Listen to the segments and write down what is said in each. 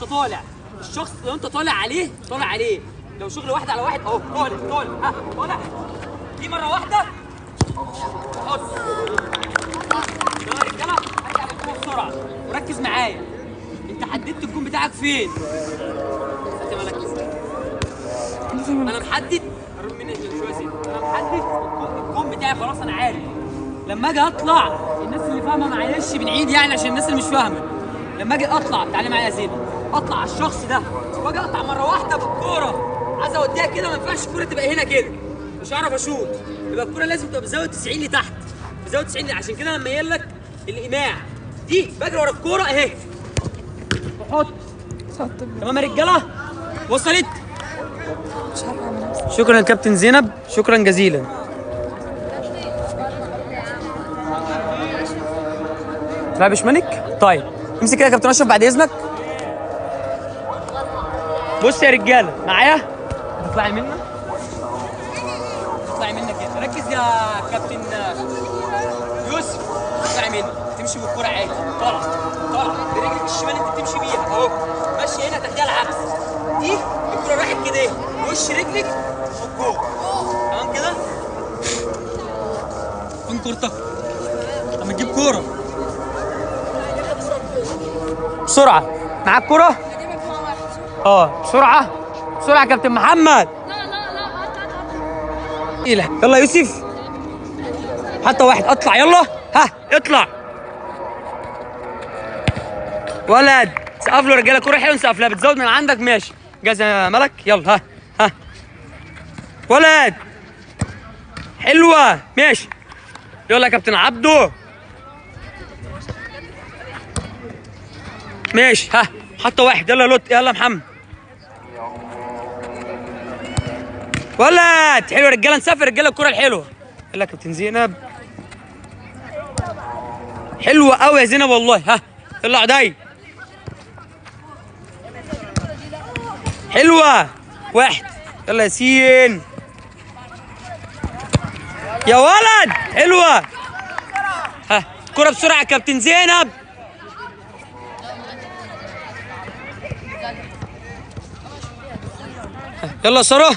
طالع الشخص لو انت طالع عليه لو شغل واحد على واحد اهو طالع ها طالع دي مره واحده خلاص يلا يا رجاله ارجع بالكوره بسرعه وركز معايا. انت حددت الجون بتاعك فين؟ انت مركز انا محدد قرب مني شويه سيدي. انا محدد الجون بتاعي خلاص انا عارف. لما اجي اطلع الناس اللي فاهمه معلش بنعيد يعني عشان الناس اللي مش فاهمه. لما اجي اطلع تعالى معايا يا زينب اطلع على الشخص ده واجي اقطع مره واحده بالكوره عايز اوديها كده ما ينفعش الكوره تبقى هنا كده مش هعرف اشوط. يبقى الكوره لازم تبقى بزاويه 90 لتحت بزاويه 90 عشان كده لما قايل لك الايماع دي بجري ورا الكوره اهي بحط تمام يا رجاله وصلت. شكرا يا كابتن زينب شكرا جزيلا. لا بشمنك طيب امسك كده يا كابتن اشرف بعد اذنك. بص يا رجاله معايا هتطلعي منك كده ركز يا كابتن يوسف اطلعي منك تمشي بالكوره عادي طالعه برجلك الشمال انت بتمشي بيها اهو ماشي هنا تاخديها العكس دي الكوره راحت كده ايه وش رجلك والجول تمام كده. فين كورتك؟ لما تجيب كوره بسرعه معاك كوره بسرعه يا كابتن محمد. يلا يوسف حتى واحد اطلع يلا ها اطلع ولد سقف له رجاله كوره حلوه نسقف لها بتزود من عندك ماشي جاهز يا ملك يلا ها ولد حلوه ماشي يلا يا كابتن عبده ماشي ها حتى واحد يلا لوت يلا محمد ولد حلو يا رجاله نسافر رجاله الكوره الحلوه يلا يا كابتن زينب حلوه قوي يا زينب والله ها يلا عدي حلوه واحد يلا ياسين يا ولد حلوه ها كرة بسرعه يا كابتن زينب يلا ساره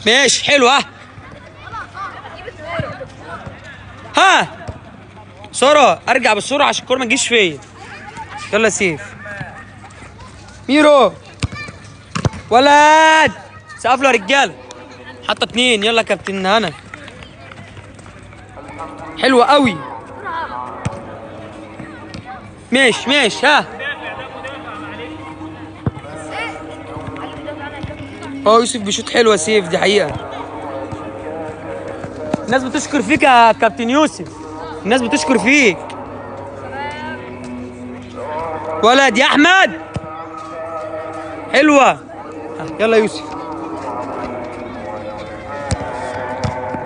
ماشي حلو ها ساره ارجع بالسرعه عشان الكوره ما تجيش فيا. يلا سيف ميرو ولد سقف له يا رجاله حتى اتنين يلا كابتن هنا حلوه قوي ماشي ها يوسف بيشوط حلو يا سيف دي حقيقه. الناس بتشكر فيك يا كابتن يوسف الناس بتشكر فيك ولد يا احمد حلوه يلا يوسف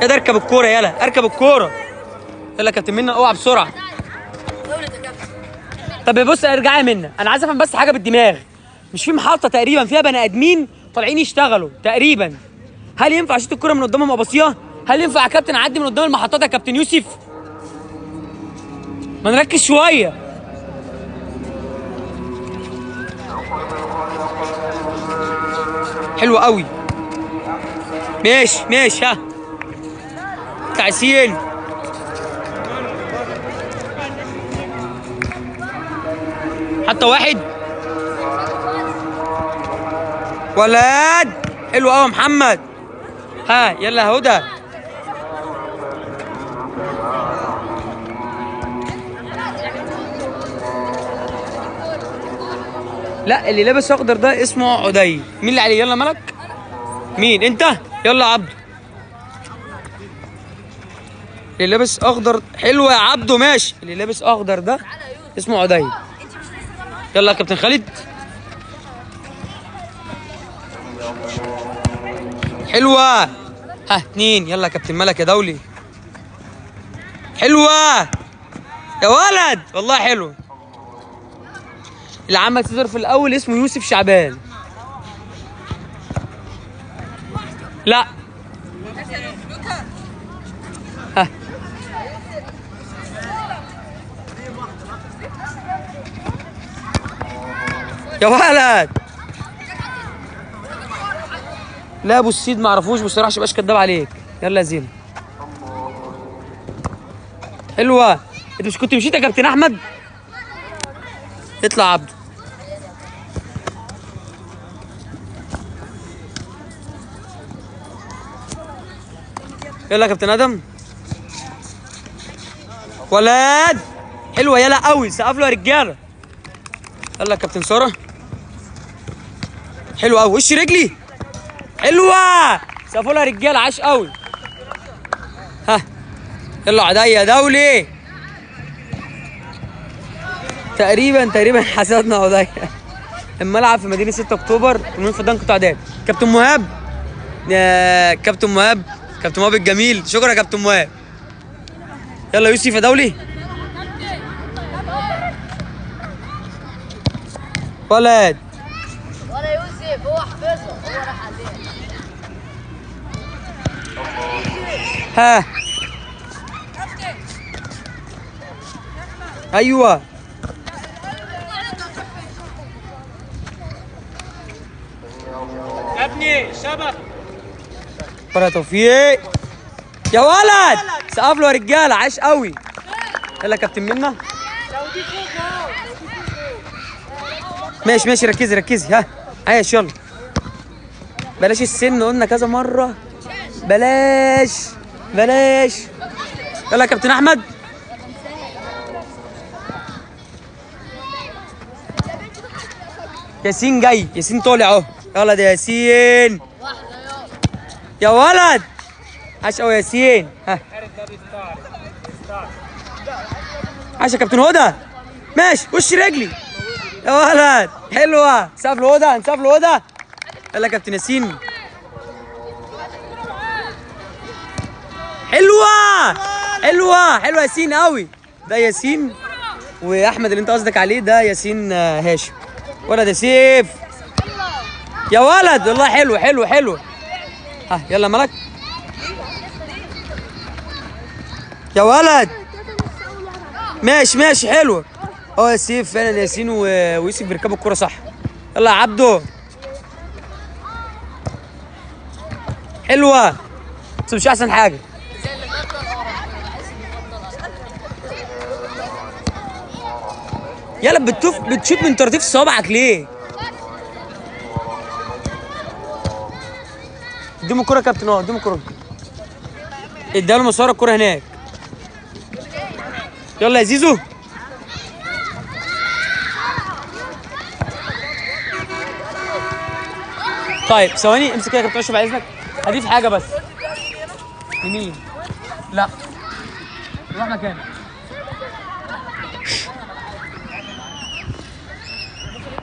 يا ده اركب الكوره يلا اركب الكوره يلا يا كابتن منى اوعى بسرعه. طب بص ارجعي منى انا عايز افهم بس حاجه بالدماغ مش في محطه تقريبا فيها بني ادمين طالعين يشتغلوا تقريبا هل ينفع اشوط الكوره من قدامهم ابصيها؟ هل ينفع يا كابتن اعدي من قدام المحطات يا كابتن يوسف؟ ما نركز شويه. حلو قوي ماشي ها تعسين حتى واحد ولد حلو قوي محمد ها يلا هدى لا اللي لابس اخضر ده اسمه عدي. مين اللي عليه يلا ملك مين انت يلا عبده اللي لابس اخضر حلو يا عبده ماشي اللي لابس اخضر ده اسمه عدي. يلا يا كابتن خالد حلوه ها اتنين يلا يا كابتن ملك يا دولي حلوه يا ولد والله حلو. اللي عمل تظهر في الاول اسمه يوسف شعبان لا ها يا ولد. لا ابو السيد ما اعرفوش بصراحه، مش كداب عليك. يلا يا زين. حلوه. انت مش كنت مشيت يا كابتن احمد؟ اطلع عبده. يلا يا كابتن ادم. ولد. حلوه يلا قوي، سقف له يا رجاله. يلا يا كابتن ساره. حلوه قوي، وش رجلي. حلوه، سقفوا لها يا رجاله، عاش قوي. ها يلا عديا دولي. تقريبا حسدنا عديا. الملعب في مدينه 6 اكتوبر، من فدان قطاع اعداد. كابتن مهاب. يا كابتن مهاب، كابتن مهاب الجميل، شكرا يا كابتن مهاب. يلا يوسف يا دولي. ولد. ولا يوسف، هو حفظه، هو راح عليه. ها ايوه. يا ابني شبك. يا توفيق. يا ولد سقف له يا رجاله، عاش قوي. يلا يا كابتن منى. ماشي ركزي. ها عايش. يلا بلاش السن، قلنا كذا مره. بلاش. يلا يا كابتن احمد. ياسين جاي، ياسين طالع اهو. يلا ده ياسين. يا ولد عاش قوي ياسين. ها عاش يا كابتن هدى. ماشي، وش رجلي يا ولد. حلوه، نسقف له هدى. يلا يا كابتن ياسين. حلوه ياسين قوي. ده ياسين، واحمد اللي انت قصدك عليه ده ياسين هاشم. ولد يا سيف. يا ولد والله حلو. ها يلا ملك. يا ولد ماشي حلو. يا سيف فعلا. ياسين ويوسف بيركبوا الكوره صح. يلا يا عبده. حلوه بس مش احسن حاجه. يلا بتشوف من طراطيف صوابعك ليه؟ اديهم الكوره يا كابتن. اديهم الكوره. اديها له مصوره الكوره هناك. يلا يا زيزو. طيب ثواني، امسك كده يا كابتن اشرف بعد اذنك. هضيف حاجه بس. لمين؟ لا روح مكانك.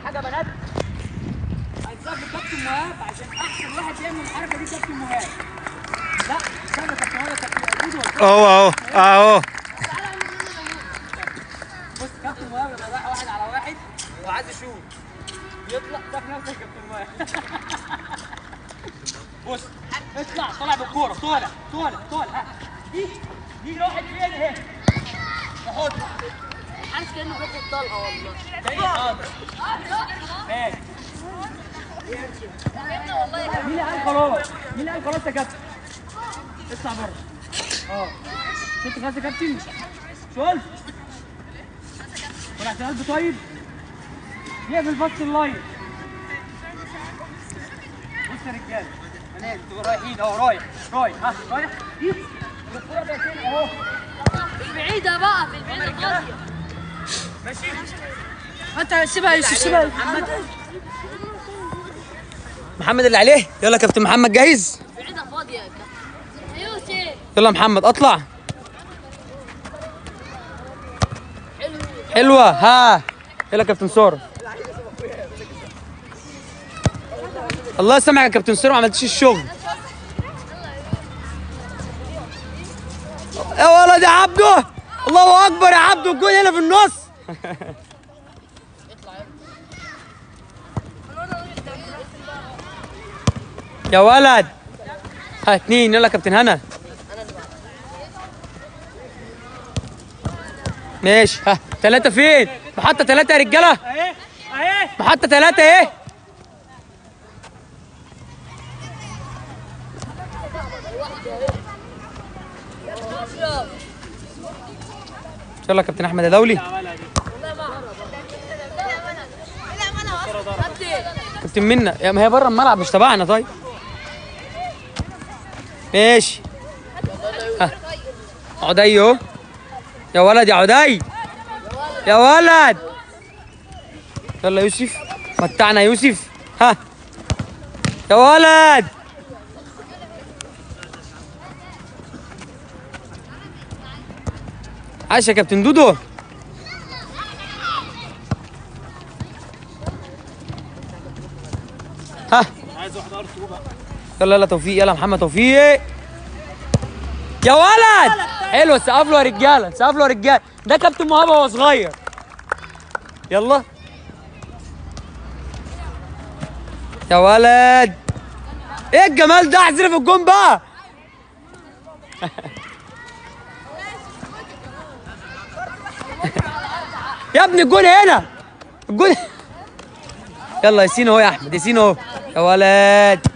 حاجه بنات. هنسافر كابتن مهاب عشان احسن واحد يعمل الحركه دي كابتن مهاب. لا استنى كابتن مهاب، كابتن اهو. بص كابتن مهاب لما راح واحد على واحد وعايز يشوط يطلع شاف نفسك يا كابتن مهاب. بص اطلع، طالع بالكوره، طالع. ها دي واحد فين اهي. احط حاسس كانه بياخد طلقه والله. ماشي. والله مين اللي قال خلاص يا كابتن؟ اطلع بره. شفت خلاص يا كابتن؟ شفت؟ طلعت قلب طيب؟ يقفل بس اللاين. بص يا رجاله، بنات انتوا رايحين اهو. رايح. ها رايح. الكوره ده فين اهو. بعيده بقى، في البعيده فاضيه. ماشي؟ انت سيبها يا يوسف، سيبها. محمد اللي عليه. يلا يا كابتن محمد جاهز؟ بعيده فاضيه يا كابتن يوسف. يلا يا محمد اطلع. حلوه. ها يلا يا كابتن ساره. الله يسامحك يا كابتن ساره، ما عملتش الشغل. يا ولد يا عبده. الله اكبر يا عبده، الجول هنا في النص. يا ولد. ها 2. يلا يا كابتن هنا. ماشي. ها 3 فين؟ محطة 3 يا رجالة. اهي. محطة 3 اهي. ان شاء الله كابتن احمد يا دولي. كابتن منا يا ما هي بره الملعب مش تبعنا. طيب ماشي. ها عدي اهو. يا ولد يا عدي يا ولد. يلا يوسف متعنا يوسف. ها يا ولد. عاش يا كابتن دودو. ها عايز واحد ار 2 بقى. يلا يلا توفيق. يلا محمد توفيق يا ولد. حلو. سقف له يا رجاله. سقف له يا رجاله. ده كابتن مهاب وهو صغير. يلا يا ولد. ايه الجمال ده. احذري في الجون بقى. يا ابني الجون هنا. الجون. يلا ياسين اهو يا احمد. ياسين اهو يا ولد.